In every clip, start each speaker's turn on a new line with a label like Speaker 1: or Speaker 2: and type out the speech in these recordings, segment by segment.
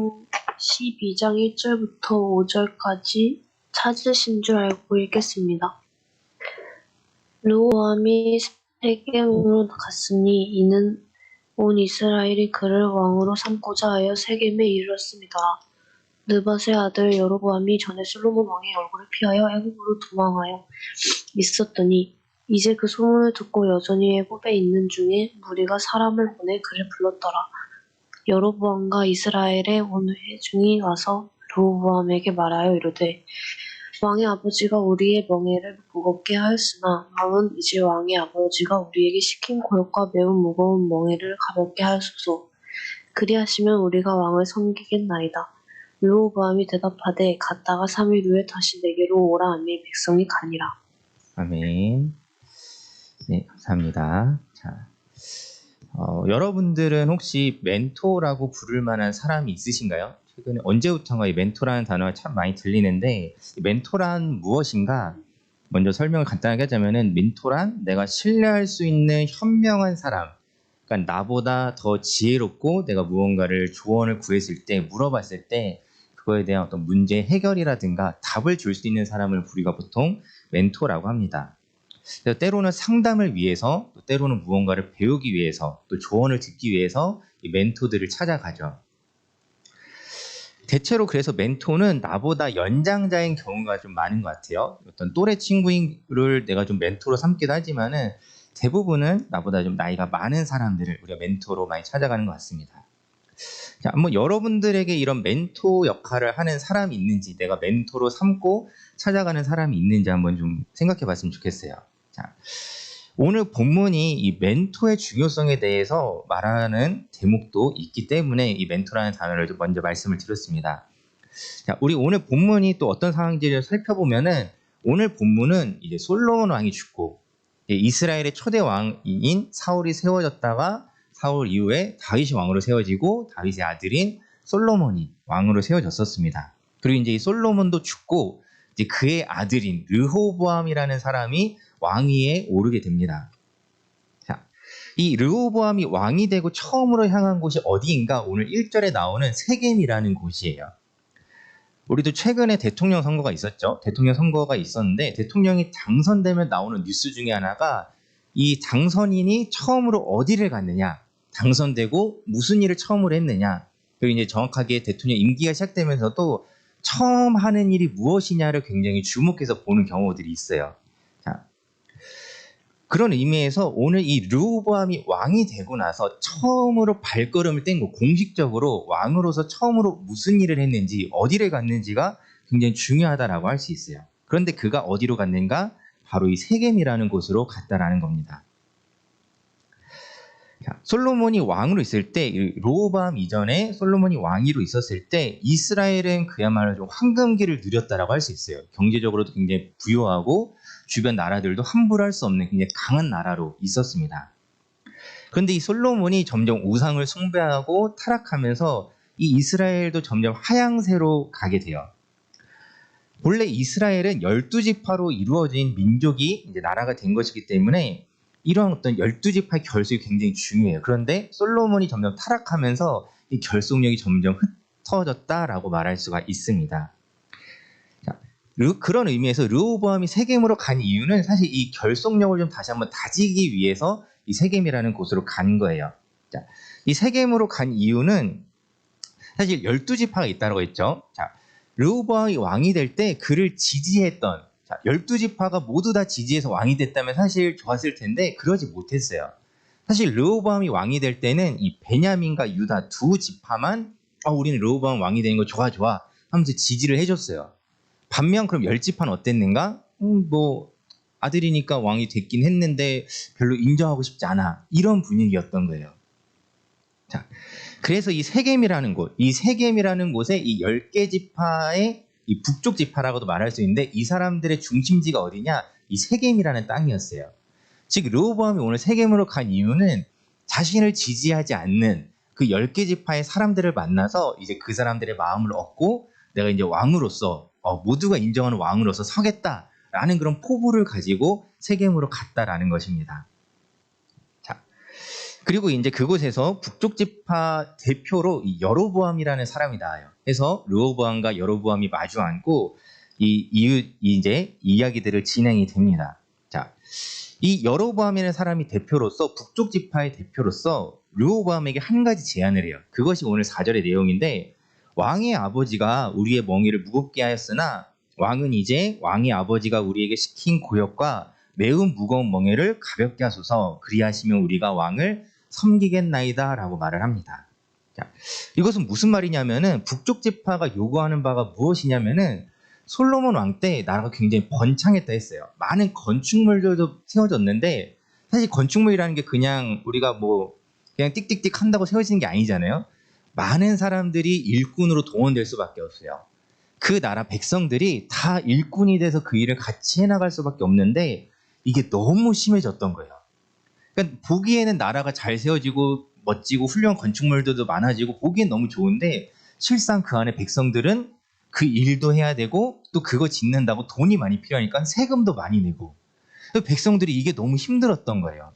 Speaker 1: 르호보암 12장 1절부터 5절까지 찾으신 줄 알고 읽겠습니다. 르호보암이 세겜으로 갔으니 이는 온 이스라엘이 그를 왕으로 삼고자 하여 세겜에 이르렀습니다. 느밧의 아들 여로보암이 전에 솔로몬 왕의 얼굴을 피하여 애굽으로 도망하여 있었더니 이제 그 소문을 듣고 여전히 애굽에 있는 중에 무리가 사람을 보내 그를 불렀더라. 여로보암과 이스라엘의 온 회중이 와서 르호보암에게 말하여 이르되 왕의 아버지가 우리의 멍에를 무겁게 하였으나 왕은 이제 왕의 아버지가 우리에게 시킨 고역과 매우 무거운 멍에를 가볍게 하소서. 그리하시면 우리가 왕을 섬기겠나이다. 르호보암이 대답하되 갔다가 3일 후에 다시 내게로 오라 하매 백성이 가니라.
Speaker 2: 아멘. 네, 감사합니다. 자, 여러분들은 혹시 멘토라고 부를 만한 사람이 있으신가요? 최근에 언제부턴가 이 멘토라는 단어가 참 많이 들리는데 멘토란 무엇인가? 먼저 설명을 간단하게 하자면은 멘토란 내가 신뢰할 수 있는 현명한 사람, 그러니까 나보다 더 지혜롭고 내가 무언가를 조언을 구했을 때 물어봤을 때 그거에 대한 어떤 문제 해결이라든가 답을 줄 수 있는 사람을 우리가 보통 멘토라고 합니다. 때로는 상담을 위해서, 또 때로는 무언가를 배우기 위해서, 또 조언을 듣기 위해서 이 멘토들을 찾아가죠. 대체로 그래서 멘토는 나보다 연장자인 경우가 좀 많은 것 같아요. 어떤 또래 친구를 내가 좀 멘토로 삼기도 하지만은 대부분은 나보다 좀 나이가 많은 사람들을 우리가 멘토로 많이 찾아가는 것 같습니다. 자, 한번 여러분들에게 이런 멘토 역할을 하는 사람이 있는지, 내가 멘토로 삼고 찾아가는 사람이 있는지 한번 좀 생각해 봤으면 좋겠어요. 자, 오늘 본문이 이 멘토의 중요성에 대해서 말하는 제목도 있기 때문에 이 멘토라는 단어를 좀 먼저 말씀을 드렸습니다. 자, 우리 오늘 본문이 또 어떤 상황인지를 살펴보면은 오늘 본문은 이제 솔로몬 왕이 죽고 이스라엘의 초대 왕인 사울이 세워졌다가 사울 이후에 다윗이 왕으로 세워지고 다윗의 아들인 솔로몬이 왕으로 세워졌었습니다. 그리고 이제 이 솔로몬도 죽고 이제 그의 아들인 르호보암이라는 사람이 왕위에 오르게 됩니다. 자, 이 르호보암이 왕이 되고 처음으로 향한 곳이 어디인가? 오늘 1절에 나오는 세겜이라는 곳이에요. 우리도 최근에 대통령 선거가 있었죠. 대통령 선거가 있었는데 대통령이 당선되면 나오는 뉴스 중에 하나가 이 당선인이 처음으로 어디를 갔느냐, 당선되고 무슨 일을 처음으로 했느냐, 그리고 이제 정확하게 대통령 임기가 시작되면서도 처음 하는 일이 무엇이냐를 굉장히 주목해서 보는 경우들이 있어요. 자, 그런 의미에서 오늘 이 르호보암이 왕이 되고 나서 처음으로 발걸음을 뗀 거, 공식적으로 왕으로서 처음으로 무슨 일을 했는지, 어디를 갔는지가 굉장히 중요하다라고 할 수 있어요. 그런데 그가 어디로 갔는가? 바로 이 세겜이라는 곳으로 갔다라는 겁니다. 자, 솔로몬이 왕으로 있을 때, 르호보암 이전에 솔로몬이 왕위로 있었을 때 이스라엘은 그야말로 좀 황금기를 누렸다라고 할 수 있어요. 경제적으로도 굉장히 부유하고 주변 나라들도 함부로 할 수 없는 굉장히 강한 나라로 있었습니다. 그런데 이 솔로몬이 점점 우상을 숭배하고 타락하면서 이 이스라엘도 점점 하향세로 가게 돼요. 본래 이스라엘은 12지파로 이루어진 민족이 이제 나라가 된 것이기 때문에 이런 어떤 12지파의 결속이 굉장히 중요해요. 그런데 솔로몬이 점점 타락하면서 이 결속력이 점점 흩어졌다라고 말할 수가 있습니다. 자, 그런 의미에서 르호보암이 세겜으로 간 이유는 사실 이 결속력을 좀 다시 한번 다지기 위해서 이 세겜이라는 곳으로 간 거예요. 자, 이 세겜으로 간 이유는 사실 12지파가 있다고 했죠. 자, 르호보암이 왕이 될 때 그를 지지했던 12지파가 모두 다 지지해서 왕이 됐다면 사실 좋았을 텐데 그러지 못했어요. 사실 르호보암이 왕이 될 때는 이 베냐민과 유다 두 지파만 우리는 르호보암 왕이 되는 거 좋아 하면서 지지를 해줬어요. 반면 그럼 10지파는 어땠는가? 뭐 아들이니까 왕이 됐긴 했는데 별로 인정하고 싶지 않아. 이런 분위기였던 거예요. 자, 그래서 이 세겜이라는 곳, 이 세겜이라는 곳에 이 10개 지파의 이 북쪽 지파라고도 말할 수 있는데 이 사람들의 중심지가 어디냐? 이 세겜이라는 땅이었어요. 즉 르호보암이 오늘 세겜으로 간 이유는 자신을 지지하지 않는 그 10개 지파의 사람들을 만나서 이제 그 사람들의 마음을 얻고 내가 이제 왕으로서 모두가 인정하는 왕으로서 서겠다라는 그런 포부를 가지고 세겜으로 갔다라는 것입니다. 자, 그리고 이제 그곳에서 북쪽 지파 대표로 이 여로보암이라는 사람이 나와요. 그래서 르호보암과 여로보암이 마주 앉고 이제 이야기들을 진행이 됩니다. 자, 이 여로보암이라는 사람이 대표로서 북쪽 지파의 대표로서 르호보암에게 한 가지 제안을 해요. 그것이 오늘 4절의 내용인데 왕의 아버지가 우리의 멍에를 무겁게 하였으나 왕은 이제 왕의 아버지가 우리에게 시킨 고역과 매우 무거운 멍에를 가볍게 하소서 그리하시면 우리가 왕을 섬기겠나이다 라고 말을 합니다. 자, 이것은 무슨 말이냐면은 북쪽 지파가 요구하는 바가 무엇이냐면은 솔로몬 왕 때 나라가 굉장히 번창했다 했어요. 많은 건축물들도 세워졌는데 사실 건축물이라는 게 그냥 우리가 뭐 그냥 띡띡띡 한다고 세워지는 게 아니잖아요. 많은 사람들이 일꾼으로 동원될 수밖에 없어요. 그 나라 백성들이 다 일꾼이 돼서 그 일을 같이 해나갈 수밖에 없는데 이게 너무 심해졌던 거예요. 그러니까 보기에는 나라가 잘 세워지고 멋지고 훌륭한 건축물들도 많아지고 보기엔 너무 좋은데 실상 그 안에 백성들은 그 일도 해야 되고 또 그거 짓는다고 돈이 많이 필요하니까 세금도 많이 내고 백성들이 이게 너무 힘들었던 거예요.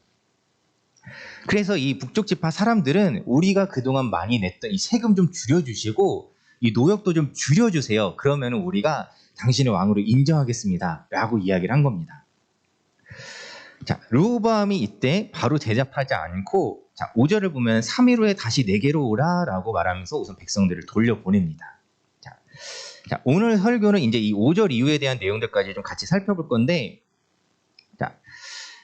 Speaker 2: 그래서 이 북쪽 지파 사람들은 우리가 그동안 많이 냈던 이 세금 좀 줄여주시고 이 노역도 좀 줄여주세요. 그러면 우리가 당신의 왕으로 인정하겠습니다. 라고 이야기를 한 겁니다. 자, 르호보암이 이때 바로 대답하지 않고 자, 5절을 보면 3일 후에 다시 내게로 오라 라고 말하면서 우선 백성들을 돌려보냅니다. 자, 오늘 설교는 이제 이 5절 이후에 대한 내용들까지 좀 같이 살펴볼 건데 자,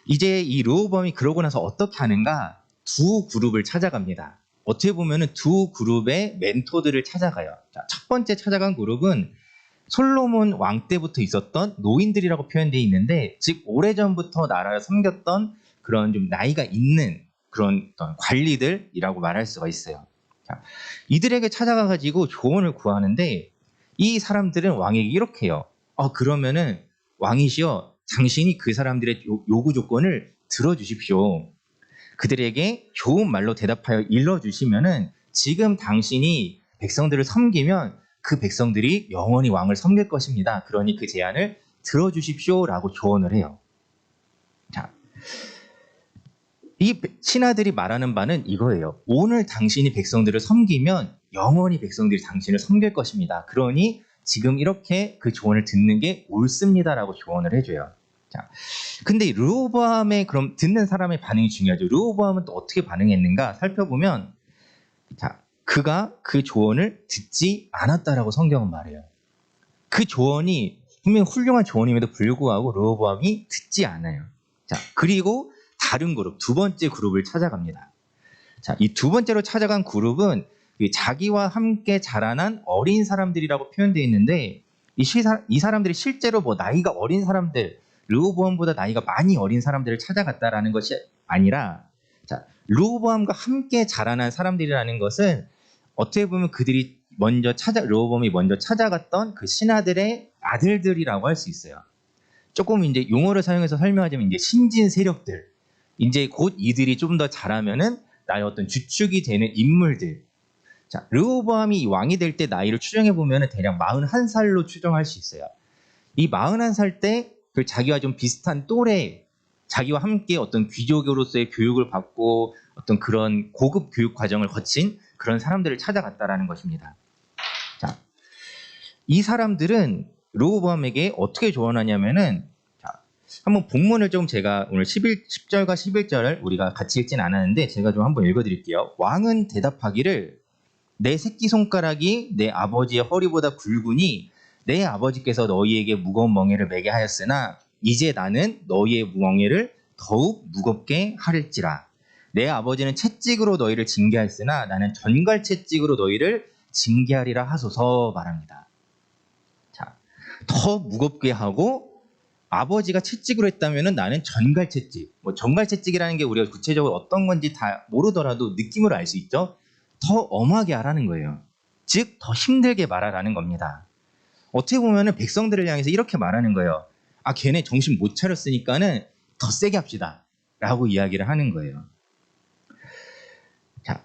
Speaker 2: 이제 이 르호보암이 그러고 나서 어떻게 하는가 두 그룹을 찾아갑니다. 어떻게 보면 두 그룹의 멘토들을 찾아가요. 자, 첫 번째 찾아간 그룹은 솔로몬 왕 때부터 있었던 노인들이라고 표현되어 있는데 즉 오래전부터 나라를 섬겼던 그런 좀 나이가 있는 그런 어떤 관리들이라고 말할 수가 있어요. 자, 이들에게 찾아가가지고 조언을 구하는데 이 사람들은 왕에게 이렇게 해요. 그러면은 왕이시여 당신이 그 사람들의 요구 조건을 들어주십시오. 그들에게 좋은 말로 대답하여 일러주시면은 지금 당신이 백성들을 섬기면 그 백성들이 영원히 왕을 섬길 것입니다. 그러니 그 제안을 들어주십시오라고 조언을 해요. 자, 이 신하들이 말하는 바는 이거예요. 오늘 당신이 백성들을 섬기면 영원히 백성들이 당신을 섬길 것입니다. 그러니 지금 이렇게 그 조언을 듣는 게 옳습니다라고 조언을 해줘요. 자, 근데 르호보암의 그럼 듣는 사람의 반응이 중요하죠. 르호보암은 또 어떻게 반응했는가 살펴보면 자, 그가 그 조언을 듣지 않았다라고 성경은 말해요. 그 조언이 분명히 훌륭한 조언임에도 불구하고 르호보암이 듣지 않아요. 자, 그리고 다른 그룹, 두 번째 그룹을 찾아갑니다. 자, 이 두 번째로 찾아간 그룹은 자기와 함께 자라난 어린 사람들이라고 표현되어 있는데 이 사람들이 실제로 뭐 나이가 어린 사람들, 르호보암보다 나이가 많이 어린 사람들을 찾아갔다라는 것이 아니라 자, 르호보암과 함께 자라난 사람들이라는 것은 어떻게 보면 그들이 르호보암이 먼저 찾아갔던 그 신하들의 아들들이라고 할 수 있어요. 조금 이제 용어를 사용해서 설명하자면 이제 신진 세력들, 이제 곧 이들이 좀 더 자라면은 나의 어떤 주축이 되는 인물들. 자, 르호보암이 왕이 될 때 나이를 추정해 보면은 대략 41살로 추정할 수 있어요. 이 41살 때 그 자기와 좀 비슷한 또래, 자기와 함께 어떤 귀족으로서의 교육을 받고 어떤 그런 고급 교육 과정을 거친 그런 사람들을 찾아갔다라는 것입니다. 자, 이 사람들은 르호보암에게 어떻게 조언하냐면은 자, 한번 본문을 좀 제가 오늘 10절과 11절을 우리가 같이 읽진 않았는데 제가 좀 한번 읽어드릴게요. 왕은 대답하기를 내 새끼손가락이 내 아버지의 허리보다 굵으니 내 아버지께서 너희에게 무거운 멍에를 매게 하였으나 이제 나는 너희의 멍에를 더욱 무겁게 하릴지라. 내 아버지는 채찍으로 너희를 징계하였으나 나는 전갈 채찍으로 너희를 징계하리라 하소서 말합니다. 자, 더 무겁게 하고 아버지가 채찍으로 했다면 나는 전갈 채찍. 뭐 전갈 채찍이라는 게 우리가 구체적으로 어떤 건지 다 모르더라도 느낌으로 알 수 있죠. 더 엄하게 하라는 거예요. 즉 더 힘들게 말하라는 겁니다. 어떻게 보면은 백성들을 향해서 이렇게 말하는 거예요. 걔네 정신 못 차렸으니까는 더 세게 합시다. 라고 이야기를 하는 거예요. 자,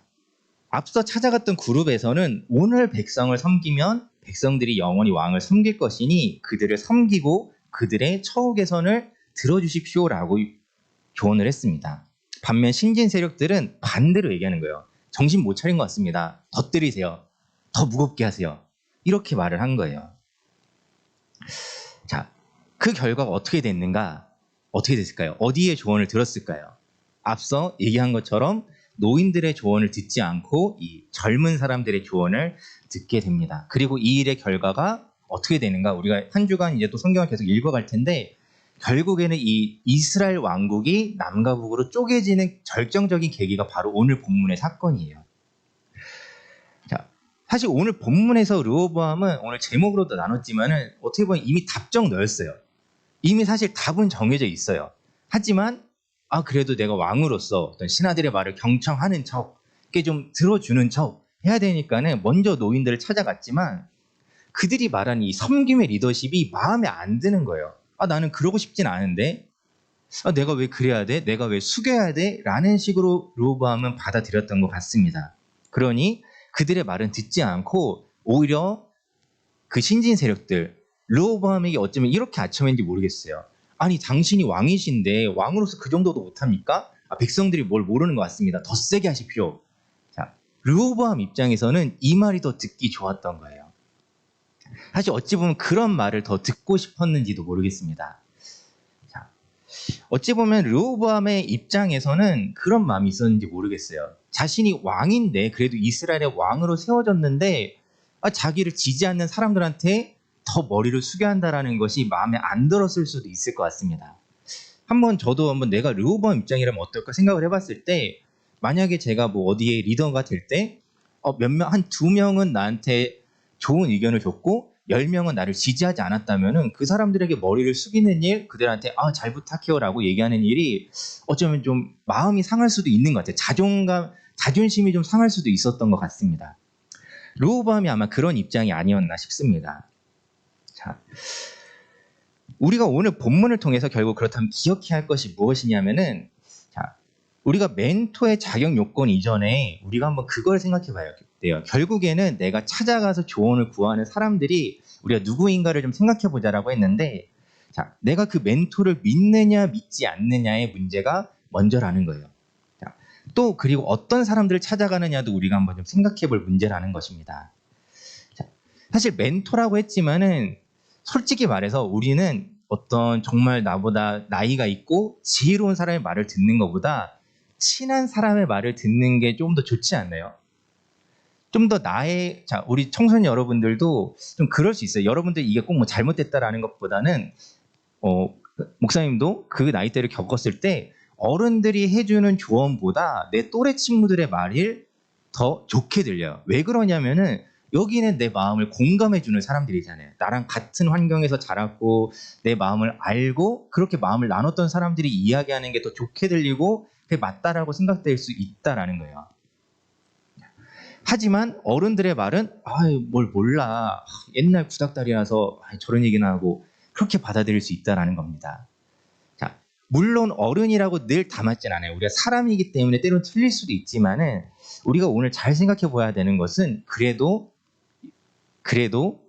Speaker 2: 앞서 찾아갔던 그룹에서는 오늘 백성을 섬기면 백성들이 영원히 왕을 섬길 것이니 그들을 섬기고 그들의 처우 개선을 들어주십시오라고 조언을 했습니다. 반면 신진 세력들은 반대로 얘기하는 거예요. 정신 못 차린 것 같습니다. 더 때리세요. 더 무겁게 하세요. 이렇게 말을 한 거예요. 자, 그 결과가 어떻게 됐는가? 어떻게 됐을까요? 어디에 조언을 들었을까요? 앞서 얘기한 것처럼 노인들의 조언을 듣지 않고 이 젊은 사람들의 조언을 듣게 됩니다. 그리고 이 일의 결과가 어떻게 되는가? 우리가 한 주간 이제 또 성경을 계속 읽어갈 텐데 결국에는 이 이스라엘 왕국이 남과 북으로 쪼개지는 결정적인 계기가 바로 오늘 본문의 사건이에요. 자, 사실 오늘 본문에서 르호보암은 오늘 제목으로도 나눴지만은 어떻게 보면 이미 답정 너였어요. 이미 사실 답은 정해져 있어요. 하지만 그래도 내가 왕으로서 어떤 신하들의 말을 경청하는 척, 이렇게 좀 들어주는 척 해야 되니까는 먼저 노인들을 찾아갔지만 그들이 말한 이 섬김의 리더십이 마음에 안 드는 거예요. 나는 그러고 싶진 않은데, 내가 왜 그래야 돼? 내가 왜 숙여야 돼? 라는 식으로 르호보암은 받아들였던 것 같습니다. 그러니 그들의 말은 듣지 않고 오히려 그 신진 세력들, 르호보암에게 어쩌면 이렇게 아첨했는지 모르겠어요. 아니 당신이 왕이신데 왕으로서 그 정도도 못합니까? 백성들이 뭘 모르는 것 같습니다. 더 세게 하십시오. 자, 르호보암 입장에서는 이 말이 더 듣기 좋았던 거예요. 사실 어찌 보면 그런 말을 더 듣고 싶었는지도 모르겠습니다. 자, 어찌 보면 르호보암의 입장에서는 그런 마음이 있었는지 모르겠어요. 자신이 왕인데 그래도 이스라엘의 왕으로 세워졌는데 자기를 지지하는 사람들한테 더 머리를 숙여야 한다는 것이 마음에 안 들었을 수도 있을 것 같습니다. 저도 한번 내가 르호보암 입장이라면 어떨까 생각을 해봤을 때 만약에 제가 뭐 어디에 리더가 될 때 한 2명은 나한테 좋은 의견을 줬고 10명은 나를 지지하지 않았다면은 그 사람들에게 머리를 숙이는 일, 그들한테 잘 부탁해요라고 얘기하는 일이 어쩌면 좀 마음이 상할 수도 있는 것 같아요. 자존심이 좀 상할 수도 있었던 것 같습니다. 르호보암이 아마 그런 입장이 아니었나 싶습니다. 자, 우리가 오늘 본문을 통해서 결국 그렇다면 기억해야 할 것이 무엇이냐면은 우리가 멘토의 자격 요건 이전에 우리가 한번 그걸 생각해 봐야 돼요. 결국에는 내가 찾아가서 조언을 구하는 사람들이 우리가 누구인가를 좀 생각해 보자라고 했는데 내가 그 멘토를 믿느냐 믿지 않느냐의 문제가 먼저라는 거예요. 또 그리고 어떤 사람들을 찾아가느냐도 우리가 한번 좀 생각해 볼 문제라는 것입니다. 사실 멘토라고 했지만은 솔직히 말해서 우리는 어떤 정말 나보다 나이가 있고 지혜로운 사람의 말을 듣는 것보다 친한 사람의 말을 듣는 게 좀 더 좋지 않나요? 좀 더 우리 청소년 여러분들도 좀 그럴 수 있어요. 여러분들 이게 꼭 뭐 잘못됐다라는 것보다는 목사님도 그 나이대를 겪었을 때 어른들이 해주는 조언보다 내 또래 친구들의 말이 더 좋게 들려요. 왜 그러냐면은 여기는 내 마음을 공감해주는 사람들이잖아요. 나랑 같은 환경에서 자랐고 내 마음을 알고 그렇게 마음을 나눴던 사람들이 이야기하는 게 더 좋게 들리고 그게 맞다라고 생각될 수 있다라는 거예요. 하지만 어른들의 말은 뭘 몰라. 옛날 구닥다리라서 저런 얘기나 하고 그렇게 받아들일 수 있다라는 겁니다. 자, 물론 어른이라고 늘 다 맞진 않아요. 우리가 사람이기 때문에 때론 틀릴 수도 있지만은 우리가 오늘 잘 생각해 보아야 되는 것은 그래도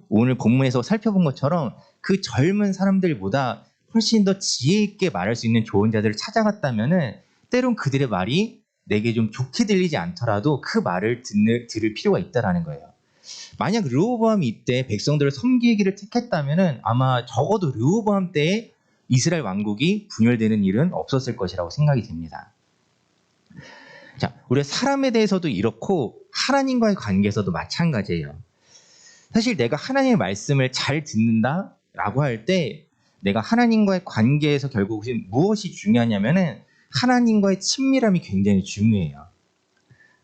Speaker 2: 오늘 본문에서 살펴본 것처럼 그 젊은 사람들보다 훨씬 더 지혜 있게 말할 수 있는 조언자들을 찾아갔다면은 때론 그들의 말이 내게 좀 좋게 들리지 않더라도 그 말을 들을 필요가 있다라는 거예요. 만약 르호보암이 이때 백성들을 섬기기를 택했다면은 아마 적어도 르호보암 때에 이스라엘 왕국이 분열되는 일은 없었을 것이라고 생각이 됩니다. 자, 우리가 사람에 대해서도 이렇고 하나님과의 관계에서도 마찬가지예요. 사실 내가 하나님의 말씀을 잘 듣는다라고 할 때 내가 하나님과의 관계에서 결국 무엇이 중요하냐면은 하나님과의 친밀함이 굉장히 중요해요.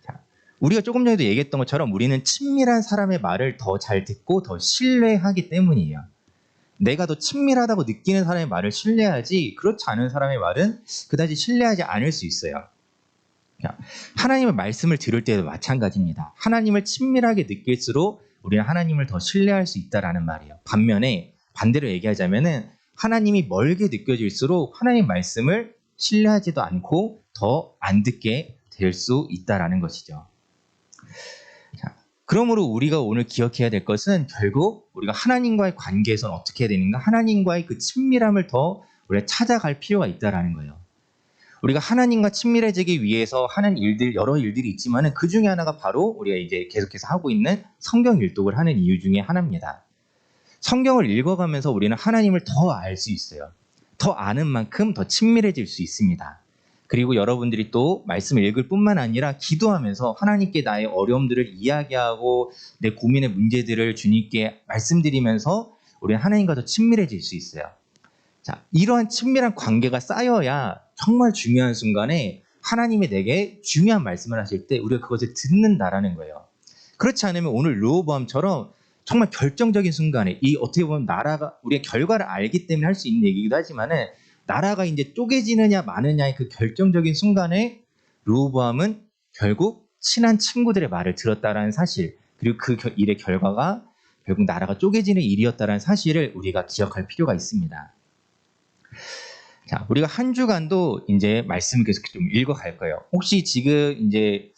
Speaker 2: 자, 우리가 조금 전에도 얘기했던 것처럼 우리는 친밀한 사람의 말을 더 잘 듣고 더 신뢰하기 때문이에요. 내가 더 친밀하다고 느끼는 사람의 말을 신뢰하지 그렇지 않은 사람의 말은 그다지 신뢰하지 않을 수 있어요. 하나님의 말씀을 들을 때도 마찬가지입니다. 하나님을 친밀하게 느낄수록 우리는 하나님을 더 신뢰할 수 있다라는 말이에요. 반면에 반대로 얘기하자면은 하나님이 멀게 느껴질수록 하나님 말씀을 신뢰하지도 않고 더 안 듣게 될 수 있다라는 것이죠. 자, 그러므로 우리가 오늘 기억해야 될 것은 결국 우리가 하나님과의 관계에서는 어떻게 해야 되는가? 하나님과의 그 친밀함을 더 우리가 찾아갈 필요가 있다라는 거예요. 우리가 하나님과 친밀해지기 위해서 하는 일들, 여러 일들이 있지만은 그 중에 하나가 바로 우리가 이제 계속해서 하고 있는 성경 일독을 하는 이유 중에 하나입니다. 성경을 읽어가면서 우리는 하나님을 더 알 수 있어요. 더 아는 만큼 더 친밀해질 수 있습니다. 그리고 여러분들이 또 말씀을 읽을 뿐만 아니라 기도하면서 하나님께 나의 어려움들을 이야기하고 내 고민의 문제들을 주님께 말씀드리면서 우리는 하나님과 더 친밀해질 수 있어요. 자, 이러한 친밀한 관계가 쌓여야 정말 중요한 순간에 하나님이 내게 중요한 말씀을 하실 때 우리가 그것을 듣는다라는 거예요. 그렇지 않으면 오늘 르호보암처럼 정말 결정적인 순간에 이 어떻게 보면 나라가 우리의 결과를 알기 때문에 할 수 있는 얘기이기도 하지만은 나라가 이제 쪼개지느냐 마느냐의 그 결정적인 순간에 르호보암은 결국 친한 친구들의 말을 들었다라는 사실, 그리고 그 일의 결과가 결국 나라가 쪼개지는 일이었다라는 사실을 우리가 기억할 필요가 있습니다. 자, 우리가 한 주간도 이제 말씀을 계속 좀 읽어갈 거예요. 혹시 지금 이제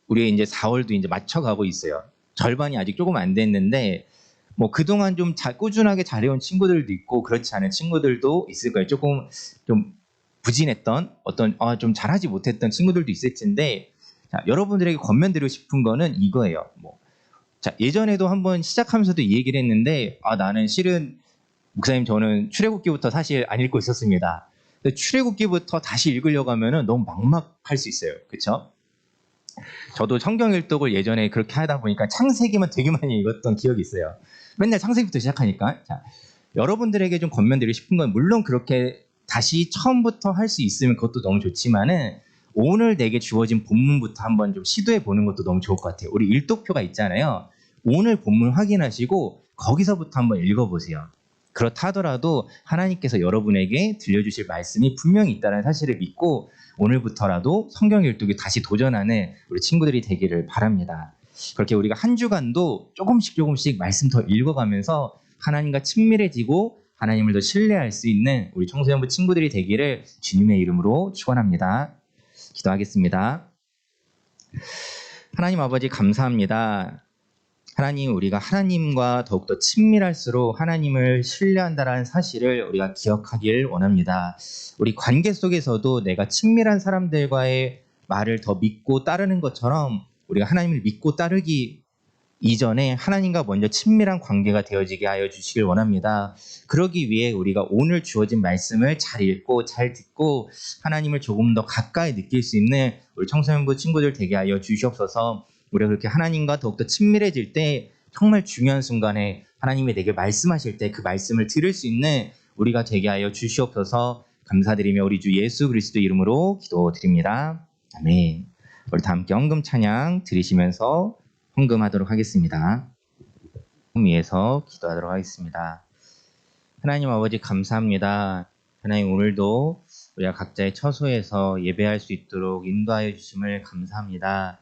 Speaker 2: 우리 이제 4월도 이제 맞춰가고 있어요. 절반이 아직 조금 안 됐는데, 뭐 그동안 좀 꾸준하게 잘해온 친구들도 있고 그렇지 않은 친구들도 있을 거예요. 조금 좀 부진했던 어떤 좀 잘하지 못했던 친구들도 있을 텐데, 자, 여러분들에게 권면드리고 싶은 거는 이거예요. 자, 예전에도 한번 시작하면서도 이 얘기를 했는데, 나는 실은 목사님 저는 출애굽기부터 사실 안 읽고 있었습니다. 근데 출애굽기부터 다시 읽으려고 하면은 너무 막막할 수 있어요. 그렇죠? 저도 성경 일독을 예전에 그렇게 하다 보니까 창세기만 되게 많이 읽었던 기억이 있어요. 맨날 창세기부터 시작하니까. 자, 여러분들에게 좀 권면드리고 싶은 건 물론 그렇게 다시 처음부터 할 수 있으면 그것도 너무 좋지만은 오늘 내게 주어진 본문부터 한번 좀 시도해 보는 것도 너무 좋을 것 같아요. 우리 일독표가 있잖아요. 오늘 본문 확인하시고 거기서부터 한번 읽어보세요. 그렇다 하더라도 하나님께서 여러분에게 들려주실 말씀이 분명히 있다는 사실을 믿고 오늘부터라도 성경 일독에 다시 도전하는 우리 친구들이 되기를 바랍니다. 그렇게 우리가 한 주간도 조금씩 말씀 더 읽어가면서 하나님과 친밀해지고 하나님을 더 신뢰할 수 있는 우리 청소년부 친구들이 되기를 주님의 이름으로 축원합니다. 기도하겠습니다. 하나님 아버지 감사합니다. 하나님, 우리가 하나님과 더욱더 친밀할수록 하나님을 신뢰한다는 사실을 우리가 기억하길 원합니다. 우리 관계 속에서도 내가 친밀한 사람들과의 말을 더 믿고 따르는 것처럼 우리가 하나님을 믿고 따르기 이전에 하나님과 먼저 친밀한 관계가 되어지게 하여 주시길 원합니다. 그러기 위해 우리가 오늘 주어진 말씀을 잘 읽고 잘 듣고 하나님을 조금 더 가까이 느낄 수 있는 우리 청소년부 친구들 되게 하여 주시옵소서. 우리가 그렇게 하나님과 더욱더 친밀해질 때 정말 중요한 순간에 하나님이 내게 말씀하실 때 그 말씀을 들을 수 있는 우리가 되게 하여 주시옵소서. 감사드리며 우리 주 예수 그리스도 이름으로 기도드립니다. 아멘. 우리 다 함께 헌금 찬양 드리시면서 헌금하도록 하겠습니다. 위해서 기도하도록 하겠습니다. 하나님 아버지 감사합니다. 하나님 오늘도 우리가 각자의 처소에서 예배할 수 있도록 인도하여 주심을 감사합니다.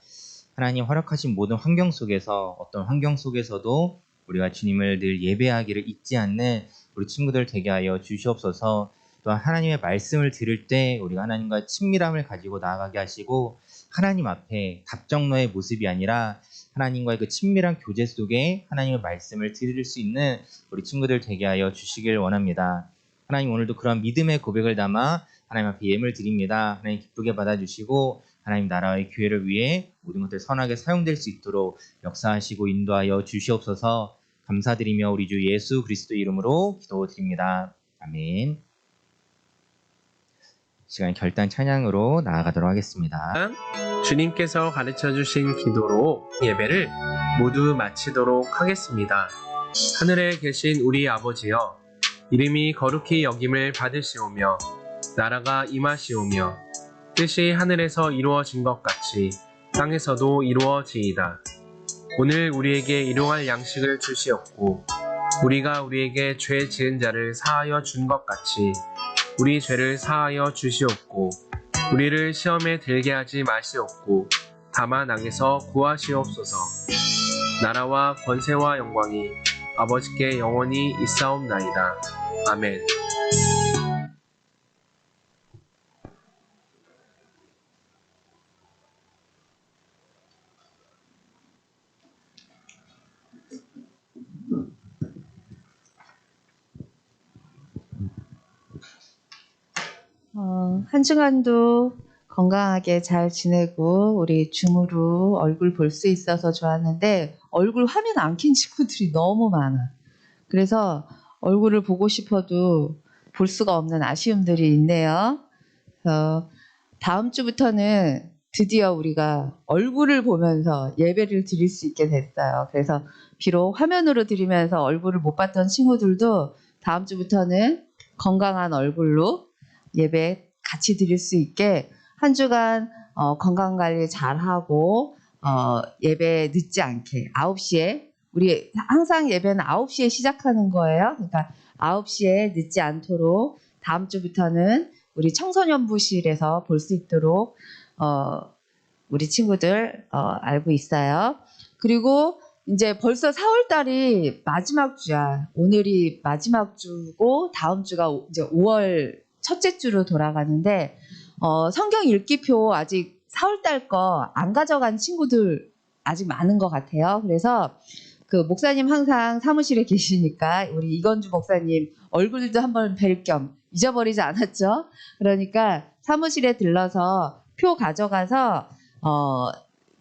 Speaker 2: 하나님 허락하신 모든 환경 속에서 어떤 환경 속에서도 우리가 주님을 늘 예배하기를 잊지 않는 우리 친구들 되게 하여 주시옵소서. 또한 하나님의 말씀을 들을 때 우리가 하나님과 친밀함을 가지고 나아가게 하시고 하나님 앞에 답정너의 모습이 아니라 하나님과의 그 친밀한 교제 속에 하나님의 말씀을 들을 수 있는 우리 친구들 되게 하여 주시길 원합니다. 하나님 오늘도 그런 믿음의 고백을 담아 하나님 앞에 예물 드립니다. 하나님 기쁘게 받아주시고 하나님 나라의 교회를 위해 모든 것들 선하게 사용될 수 있도록 역사하시고 인도하여 주시옵소서. 감사드리며 우리 주 예수 그리스도 이름으로 기도드립니다. 아멘. 시간 결단 찬양으로 나아가도록 하겠습니다.
Speaker 3: 주님께서 가르쳐주신 기도로 예배를 모두 마치도록 하겠습니다. 하늘에 계신 우리 아버지여, 이름이 거룩히 여김을 받으시오며 나라가 임하시오며 뜻이 하늘에서 이루어진 것 같이 땅에서도 이루어지이다. 오늘 우리에게 일용할 양식을 주시옵고 우리가 우리에게 죄 지은 자를 사하여 준 것 같이 우리 죄를 사하여 주시옵고 우리를 시험에 들게 하지 마시옵고 다만 악에서 구하시옵소서. 나라와 권세와 영광이 아버지께 영원히 있사옵나이다. 아멘.
Speaker 4: 한 한 주간도 건강하게 잘 지내고 우리 줌으로 얼굴 볼 수 있어서 좋았는데 얼굴 화면 안 켠 친구들이 너무 많아. 그래서 얼굴을 보고 싶어도 볼 수가 없는 아쉬움들이 있네요. 그래서 다음 주부터는 드디어 우리가 얼굴을 보면서 예배를 드릴 수 있게 됐어요. 그래서 비록 화면으로 드리면서 얼굴을 못 봤던 친구들도 다음 주부터는 건강한 얼굴로 예배 같이 드릴 수 있게 한 주간 건강관리 잘하고 예배 늦지 않게 9시에 우리 항상 예배는 9시에 시작하는 거예요. 그러니까 9시에 늦지 않도록 다음 주부터는 우리 청소년부실에서 볼 수 있도록 우리 친구들 알고 있어요. 그리고 이제 벌써 4월 달이 마지막 주야. 오늘이 마지막 주고 다음 주가 이제 5월 첫째 주로 돌아가는데 성경 읽기표 아직 4월 달 거 안 가져간 친구들 아직 많은 것 같아요. 그래서 그 목사님 항상 사무실에 계시니까 우리 이건주 목사님 얼굴도 한번 뵐 겸 잊어버리지 않았죠? 그러니까 사무실에 들러서 표 가져가서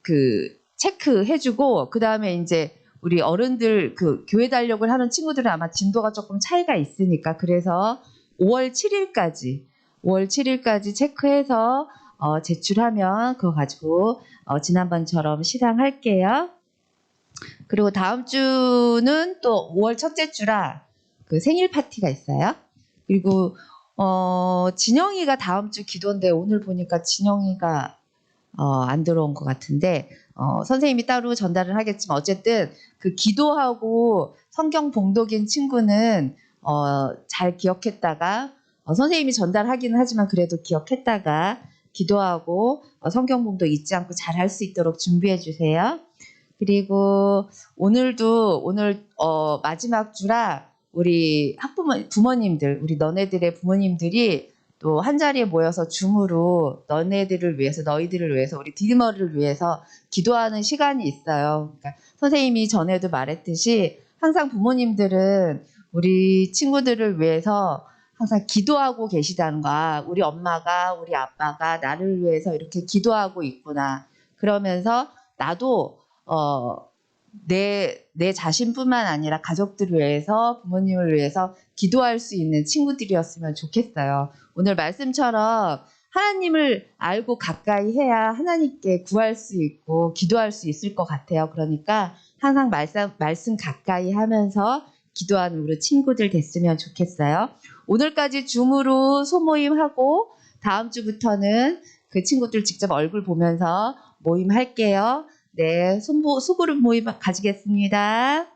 Speaker 4: 그 체크해주고 그 다음에 이제 우리 어른들 그 교회 달력을 하는 친구들은 아마 진도가 조금 차이가 있으니까 그래서 5월 7일까지 체크해서 제출하면 그거 가지고 지난번처럼 시상할게요. 그리고 다음 주는 또 5월 첫째 주라 그 생일 파티가 있어요. 그리고 진영이가 다음 주 기도인데 오늘 보니까 진영이가 안 들어온 것 같은데 선생님이 따로 전달을 하겠지만 어쨌든 그 기도하고 성경 봉독인 친구는 잘 기억했다가 선생님이 전달하기는 하지만 그래도 기억했다가 기도하고 성경 봉독 잊지 않고 잘 할 수 있도록 준비해 주세요. 그리고 오늘 마지막 주라 우리 부모님들 우리 너네들의 부모님들이 또 한 자리에 모여서 줌으로 너희들을 위해서 우리 디디머를 위해서 기도하는 시간이 있어요. 그러니까 선생님이 전에도 말했듯이 항상 부모님들은 우리 친구들을 위해서 항상 기도하고 계시다는 거야. 우리 엄마가 우리 아빠가 나를 위해서 이렇게 기도하고 있구나. 그러면서 나도 내 자신뿐만 아니라 가족들을 위해서 부모님을 위해서 기도할 수 있는 친구들이었으면 좋겠어요. 오늘 말씀처럼 하나님을 알고 가까이 해야 하나님께 구할 수 있고 기도할 수 있을 것 같아요. 그러니까 항상 말씀 가까이 하면서 기도하는 우리 친구들 됐으면 좋겠어요. 오늘까지 줌으로 소모임하고 다음 주부터는 그 친구들 직접 얼굴 보면서 모임할게요. 네, 소그룹 모임 가지겠습니다.